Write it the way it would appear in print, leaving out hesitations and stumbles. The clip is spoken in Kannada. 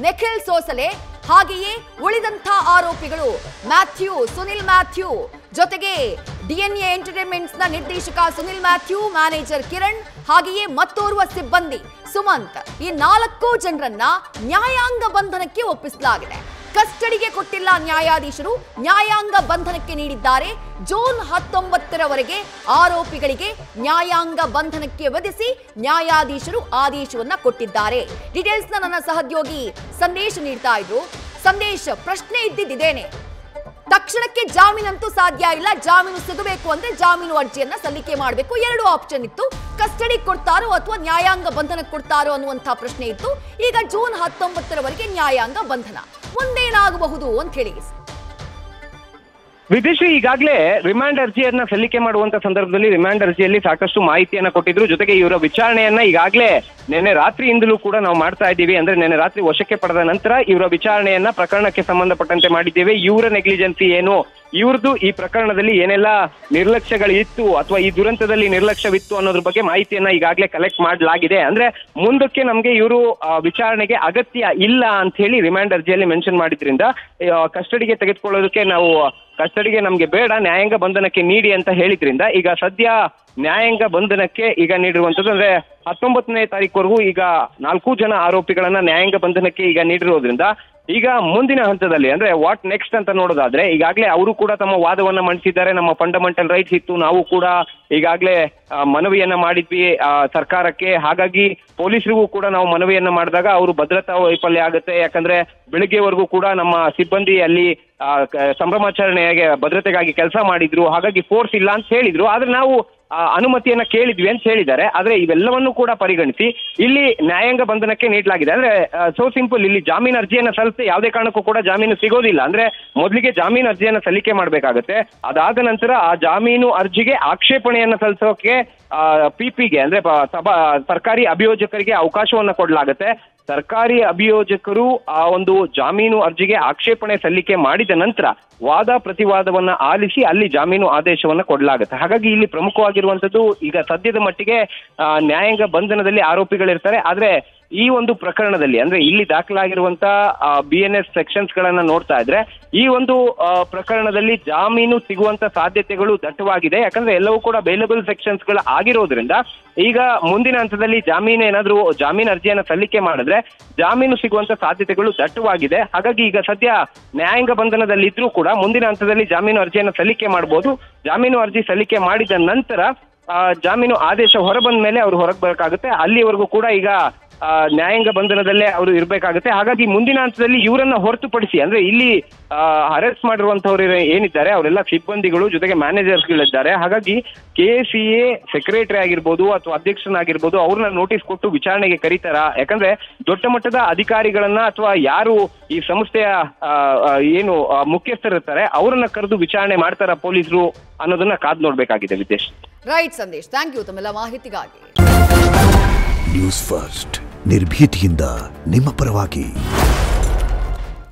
ನಿಖಿಲ್ ಸೋಸಲೆ ಹಾಗೆಯೇ ಉಳಿದಂತ ಆರೋಪಿಗಳು ಮ್ಯಾಥ್ಯೂ, ಸುನಿಲ್ ಮ್ಯಾಥ್ಯೂ, ಜೊತೆಗೆ DNA ಎಂಟರ್ಟೈನ್ಮೆಂಟ್ಸ್ ನ ನಿರ್ದೇಶಕ ಸುನಿಲ್ ಮ್ಯಾಥ್ಯೂ, ಮ್ಯಾನೇಜರ್ ಕಿರಣ್, ಹಾಗೆಯೇ ಮತ್ತೋರ್ವ ಸಿಬ್ಬಂದಿ ಸುಮಂತ್, ಈ 4 ಜನರನ್ನ ನ್ಯಾಯಾಂಗ ಬಂಧನಕ್ಕೆ ಒಪ್ಪಿಸಲಾಗಿದೆ. ಕಸ್ಟಡಿಗೆ ಕೊಟ್ಟಿಲ್ಲ ನ್ಯಾಯಾಧೀಶರು, ನ್ಯಾಯಾಂಗ ಬಂಧನಕ್ಕೆ ನೀಡಿದ್ದಾರೆ. ಜೂನ್ 19ರವರೆಗೆ ಆರೋಪಿಗಳಿಗೆ ನ್ಯಾಯಾಂಗ ಬಂಧನಕ್ಕೆ ವಿಧಿಸಿ ನ್ಯಾಯಾಧೀಶರು ಆದೇಶವನ್ನ ಕೊಟ್ಟಿದ್ದಾರೆ. ಡೀಟೇಲ್ಸ್ ನನ್ನ ಸಹೋದ್ಯೋಗಿ ಸಂದೇಶ್ ನೀಡ್ತಾ ಇದ್ರು. ಸಂದೇಶ್, ಪ್ರಶ್ನೆ ಇದ್ದೇನೆ, ತಕ್ಷಣಕ್ಕೆ ಜಾಮೀನಂತೂ ಸಾಧ್ಯ ಇಲ್ಲ. ಜಾಮೀನು ಸಿಗಬೇಕು ಅಂದ್ರೆ ಜಾಮೀನು ಅರ್ಜಿಯನ್ನ ಸಲ್ಲಿಕೆ ಮಾಡಬೇಕು. 2 ಆಪ್ಷನ್ ಇತ್ತು, ಕಸ್ಟಡಿ ಕೊಡ್ತಾರೋ ಅಥವಾ ನ್ಯಾಯಾಂಗ ಬಂಧನಕ್ಕೆ ಕೊಡ್ತಾರೋ ಅನ್ನುವಂಥ ಪ್ರಶ್ನೆ ಇತ್ತು. ಈಗ ಜೂನ್ 19ರವರೆಗೆ ನ್ಯಾಯಾಂಗ ಬಂಧನ, ಮುಂದೇನಾಗಬಹುದು ಅಂತ ಹೇಳಿ. ವಿದೇಶಿ ಈಗಾಗಲೇ ರಿಮಾಂಡ್ ಅರ್ಜಿಯನ್ನ ಸಲ್ಲಿಕೆ ಮಾಡುವಂತ ಸಂದರ್ಭದಲ್ಲಿ ರಿಮಾಂಡ್ ಅರ್ಜಿಯಲ್ಲಿ ಸಾಕಷ್ಟು ಮಾಹಿತಿಯನ್ನ ಕೊಟ್ಟಿದ್ರು. ಜೊತೆಗೆ ಇವರ ವಿಚಾರಣೆಯನ್ನ ಈಗಾಗಲೇ ನಿನ್ನೆ ರಾತ್ರಿಯಿಂದಲೂ ಕೂಡ ನಾವು ಮಾಡ್ತಾ ಇದ್ದೀವಿ. ಅಂದ್ರೆ ನಿನ್ನೆ ರಾತ್ರಿ ವಶಕ್ಕೆ ಪಡೆದ ನಂತರ ಇವರ ವಿಚಾರಣೆಯನ್ನ ಪ್ರಕರಣಕ್ಕೆ ಸಂಬಂಧಪಟ್ಟಂತೆ ಮಾಡಿದ್ದೇವೆ. ಇವರ ನೆಗ್ಲಿಜೆನ್ಸಿ ಏನು, ಇವ್ರದ್ದು ಈ ಪ್ರಕರಣದಲ್ಲಿ ಏನೆಲ್ಲ ನಿರ್ಲಕ್ಷ್ಯಗಳಿತ್ತು ಅಥವಾ ಈ ದುರಂತದಲ್ಲಿ ನಿರ್ಲಕ್ಷ್ಯವಿತ್ತು ಅನ್ನೋದ್ರ ಬಗ್ಗೆ ಮಾಹಿತಿಯನ್ನ ಈಗಾಗಲೇ ಕಲೆಕ್ಟ್ ಮಾಡಲಾಗಿದೆ. ಅಂದ್ರೆ ಮುಂದಕ್ಕೆ ನಮ್ಗೆ ಇವರು ವಿಚಾರಣೆಗೆ ಅಗತ್ಯ ಇಲ್ಲ ಅಂತ ಹೇಳಿ ರಿಮಾಂಡ್ ಅರ್ಜಿಯಲ್ಲಿ ಮೆನ್ಷನ್ ಮಾಡಿದ್ರಿಂದ ಕಸ್ಟಡಿಗೆ ತೆಗೆದುಕೊಳ್ಳೋದಕ್ಕೆ ಕಸ್ಟಡಿಗೆ ನಮ್ಗೆ ಬೇಡ, ನ್ಯಾಯಾಂಗ ಬಂಧನಕ್ಕೆ ನೀಡಿ ಅಂತ ಹೇಳಿದ್ರಿಂದ ಈಗ ಸದ್ಯ ನ್ಯಾಯಾಂಗ ಬಂಧನಕ್ಕೆ ಈಗ ನೀಡಿರುವಂತದ್ದು. ಅಂದ್ರೆ 19ನೇ ತಾರೀಕುವರೆಗೂ ಈಗ 4 ಜನ ಆರೋಪಿಗಳನ್ನ ನ್ಯಾಯಾಂಗ ಬಂಧನಕ್ಕೆ ಈಗ ನೀಡಿರೋದ್ರಿಂದ ಈಗ ಮುಂದಿನ ಹಂತದಲ್ಲಿ ಅಂದ್ರೆ ವಾಟ್ ನೆಕ್ಸ್ಟ್ ಅಂತ ನೋಡೋದಾದ್ರೆ ಈಗಾಗಲೇ ಅವರು ಕೂಡ ತಮ್ಮ ವಾದವನ್ನ ಮಂಡಿಸಿದ್ದಾರೆ. ನಮ್ಮ ಫಂಡಮೆಂಟಲ್ ರೈಟ್ಸ್ ಇತ್ತು, ನಾವು ಕೂಡ ಈಗಾಗಲೇ ಮನವಿಯನ್ನ ಮಾಡಿದ್ವಿ ಸರ್ಕಾರಕ್ಕೆ. ಹಾಗಾಗಿ ಪೊಲೀಸರಿಗೂ ಕೂಡ ನಾವು ಮನವಿಯನ್ನ ಮಾಡಿದಾಗ ಅವರು ಭದ್ರತಾ ವೈಫಲ್ಯ ಆಗುತ್ತೆ, ಯಾಕಂದ್ರೆ ಬೆಳಿಗ್ಗೆವರೆಗೂ ಕೂಡ ನಮ್ಮ ಸಿಬ್ಬಂದಿ ಅಲ್ಲಿ ಸಂಭ್ರಮಾಚರಣೆಗೆ ಭದ್ರತೆಗಾಗಿ ಕೆಲಸ ಮಾಡಿದ್ರು, ಹಾಗಾಗಿ ಫೋರ್ಸ್ ಇಲ್ಲ ಅಂತ ಹೇಳಿದ್ರು. ಆದ್ರೆ ನಾವು ಅನುಮತಿಯನ್ನ ಕೇಳಿದ್ವಿ ಅಂತ ಹೇಳಿದ್ದಾರೆ. ಆದ್ರೆ ಇವೆಲ್ಲವನ್ನು ಕೂಡ ಪರಿಗಣಿಸಿ ಇಲ್ಲಿ ನ್ಯಾಯಾಂಗ ಬಂಧನಕ್ಕೆ ನೀಡಲಾಗಿದೆ. ಅಂದ್ರೆ ಸೋ ಸಿಂಪಲ್, ಇಲ್ಲಿ ಜಾಮೀನು ಅರ್ಜಿಯನ್ನ ಸಲ್ಲಿಸಿ ಯಾವುದೇ ಕಾರಣಕ್ಕೂ ಕೂಡ ಜಾಮೀನು ಸಿಗೋದಿಲ್ಲ. ಅಂದ್ರೆ ಮೊದಲಿಗೆ ಜಾಮೀನು ಅರ್ಜಿಯನ್ನ ಸಲ್ಲಿಕೆ ಮಾಡಬೇಕಾಗುತ್ತೆ. ಅದಾದ ನಂತರ ಆ ಜಾಮೀನು ಅರ್ಜಿಗೆ ಆಕ್ಷೇಪಣೆಯನ್ನ ಸಲ್ಲಿಸೋಕೆ ಪಿಪಿಗೆ ಅಂದ್ರೆ ಸರ್ಕಾರಿ ಅಭಿಯೋಜಕರಿಗೆ ಅವಕಾಶವನ್ನ ಕೊಡಲಾಗುತ್ತೆ. ಸರ್ಕಾರಿ ಅಭಿಯೋಜಕರು ಆ ಒಂದು ಜಾಮೀನು ಅರ್ಜಿಗೆ ಆಕ್ಷೇಪಣೆ ಸಲ್ಲಿಕೆ ಮಾಡಿದ ನಂತರ ವಾದ ಪ್ರತಿವಾದವನ್ನ ಆಲಿಸಿ ಅಲ್ಲಿ ಜಾಮೀನು ಆದೇಶವನ್ನ ಕೊಡಲಾಗುತ್ತೆ. ಹಾಗಾಗಿ ಇಲ್ಲಿ ಪ್ರಮುಖವಾಗಿರುವಂತದ್ದು ಈಗ ಸದ್ಯದ ಮಟ್ಟಿಗೆ ನ್ಯಾಯಾಂಗ ಬಂಧನದಲ್ಲಿ ಆರೋಪಿಗಳಿರ್ತಾರೆ. ಆದ್ರೆ ಈ ಒಂದು ಪ್ರಕರಣದಲ್ಲಿ ಅಂದ್ರೆ ಇಲ್ಲಿ ದಾಖಲಾಗಿರುವಂತ BNS ಸೆಕ್ಷನ್ಸ್ ಗಳನ್ನ ನೋಡ್ತಾ ಇದ್ರೆ ಈ ಒಂದು ಪ್ರಕರಣದಲ್ಲಿ ಜಾಮೀನು ಸಿಗುವಂತ ಸಾಧ್ಯತೆಗಳು ದಟ್ಟವಾಗಿದೆ. ಯಾಕಂದ್ರೆ ಎಲ್ಲವೂ ಕೂಡ ಬೇಲಬಲ್ ಸೆಕ್ಷನ್ಸ್ ಗಳು ಆಗಿರೋದ್ರಿಂದ ಈಗ ಮುಂದಿನ ಹಂತದಲ್ಲಿ ಜಾಮೀನು ಅರ್ಜಿಯನ್ನ ಸಲ್ಲಿಕೆ ಮಾಡಿದ್ರೆ ಜಾಮೀನು ಸಿಗುವಂತ ಸಾಧ್ಯತೆಗಳು ದಟ್ಟವಾಗಿದೆ. ಹಾಗಾಗಿ ಈಗ ಸದ್ಯ ನ್ಯಾಯಾಂಗ ಬಂಧನದಲ್ಲಿ ಇದ್ರೂ ಕೂಡ ಮುಂದಿನ ಹಂತದಲ್ಲಿ ಜಾಮೀನು ಅರ್ಜಿಯನ್ನ ಸಲ್ಲಿಕೆ ಮಾಡಬಹುದು. ಜಾಮೀನು ಅರ್ಜಿ ಸಲ್ಲಿಕೆ ಮಾಡಿದ ನಂತರ ಜಾಮೀನು ಆದೇಶ ಹೊರಬಂದ ಮೇಲೆ ಅವರು ಹೊರಗೆ ಬರಬೇಕಾಗುತ್ತೆ. ಅಲ್ಲಿವರೆಗೂ ಕೂಡ ಈಗ ನ್ಯಾಯಾಂಗ ಬಂಧನದಲ್ಲೇ ಅವರು ಇರಬೇಕಾಗುತ್ತೆ. ಹಾಗಾಗಿ ಮುಂದಿನ ಹಂತದಲ್ಲಿ ಇವರನ್ನ ಹೊರತುಪಡಿಸಿ ಅಂದ್ರೆ ಇಲ್ಲಿ ಅರೆಸ್ಟ್ ಮಾಡಿರುವಂತವ್ರು ಏನಿದ್ದಾರೆ ಅವರೆಲ್ಲ ಸಿಬ್ಬಂದಿಗಳು, ಜೊತೆಗೆ ಮ್ಯಾನೇಜರ್ಸ್ಗಳಿದ್ದಾರೆ. ಹಾಗಾಗಿ KCA ಸೆಕ್ರೆಟರಿ ಆಗಿರ್ಬೋದು ಅಥವಾ ಅಧ್ಯಕ್ಷನಾಗಿರ್ಬೋದು ಅವ್ರನ್ನ ನೋಟಿಸ್ ಕೊಟ್ಟು ವಿಚಾರಣೆಗೆ ಕರೀತಾರ. ಯಾಕಂದ್ರೆ ದೊಡ್ಡ ಮಟ್ಟದ ಅಧಿಕಾರಿಗಳನ್ನ ಅಥವಾ ಯಾರು ಈ ಸಂಸ್ಥೆಯ ಏನು ಮುಖ್ಯಸ್ಥರಿರ್ತಾರೆ ಅವರನ್ನ ಕರೆದು ವಿಚಾರಣೆ ಮಾಡ್ತಾರ ಪೊಲೀಸರು ಅನ್ನೋದನ್ನ ಕಾದ್ ನೋಡ್ಬೇಕಾಗಿದೆ. ವಿದೇಶ್. ರೈಟ್ ಸಂದೇಶ್, ಥ್ಯಾಂಕ್ ಯು ತಮ್ಮೆಲ್ಲ ಮಾಹಿತಿಗಾಗಿ. ನ್ಯೂಸ್ ಫಸ್ಟ್, ನಿರ್ಭೀತಿಯಿಂದ ನಿಮ್ಮ ಪರವಾಗಿ.